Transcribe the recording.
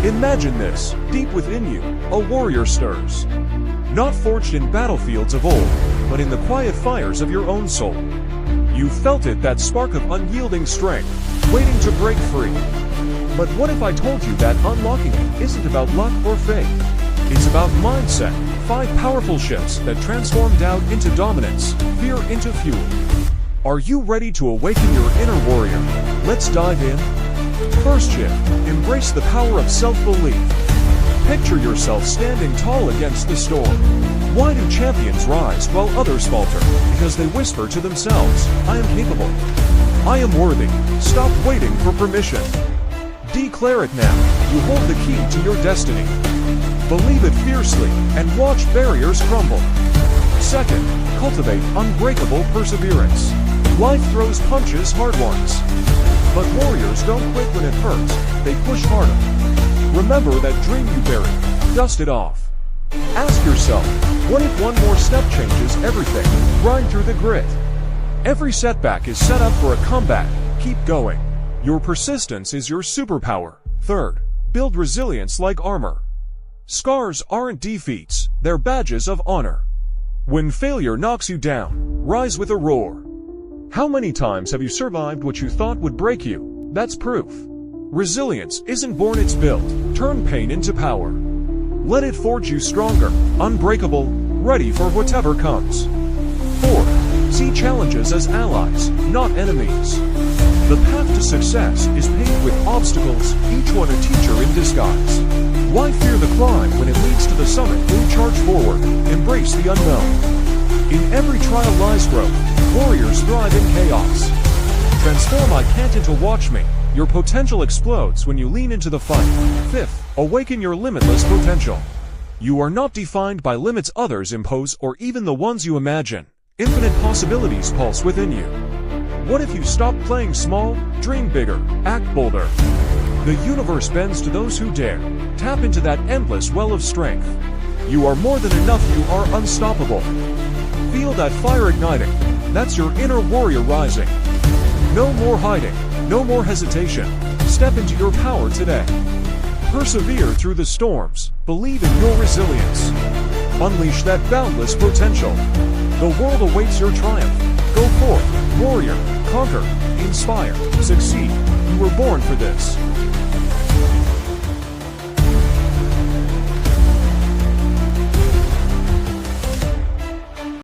Imagine this, deep within you, a warrior stirs. Not forged in battlefields of old, but in the quiet fires of your own soul. You felt it, that spark of unyielding strength, waiting to break free. But what if I told you that unlocking it isn't about luck or fate? It's about mindset, 5 powerful shifts that transform doubt into dominance, fear into fuel. Are you ready to awaken your inner warrior? Let's dive in. First shift, embrace the power of self-belief. Picture yourself standing tall against the storm. Why do champions rise while others falter? Because they whisper to themselves, I am capable. I am worthy. Stop waiting for permission. Declare it now. You hold the key to your destiny. Believe it fiercely and watch barriers crumble. Second, cultivate unbreakable perseverance. Life throws punches, hard ones. But warriors don't quit when it hurts, they push harder. Remember that dream you buried, dust it off. Ask yourself, what if one more step changes everything? Grind through the grit. Every setback is set up for a comeback, keep going. Your persistence is your superpower. Third, build resilience like armor. Scars aren't defeats, they're badges of honor. When failure knocks you down, rise with a roar. How many times have you survived what you thought would break you? That's proof. Resilience isn't born, it's built. Turn pain into power. Let it forge you stronger, unbreakable, ready for whatever comes. 4. See challenges as allies, not enemies. The path to success is paved with obstacles, each one a teacher in disguise. Why fear the climb when it leads to the summit? Charge forward, embrace the unknown. In every trial lies growth. Warriors thrive in chaos. Transform I can't into watch me. Your potential explodes when you lean into the fight. 5th, awaken your limitless potential. You are not defined by limits others impose or even the ones you imagine. Infinite possibilities pulse within you. What if you stop playing small, dream bigger, act bolder? The universe bends to those who dare. Tap into that endless well of strength. You are more than enough, you are unstoppable. Feel that fire igniting. That's your inner warrior rising. No more hiding, no more hesitation. Step into your power today. Persevere through the storms. Believe in your resilience. Unleash that boundless potential. The world awaits your triumph. Go forth, warrior, conquer, inspire, succeed. You were born for this.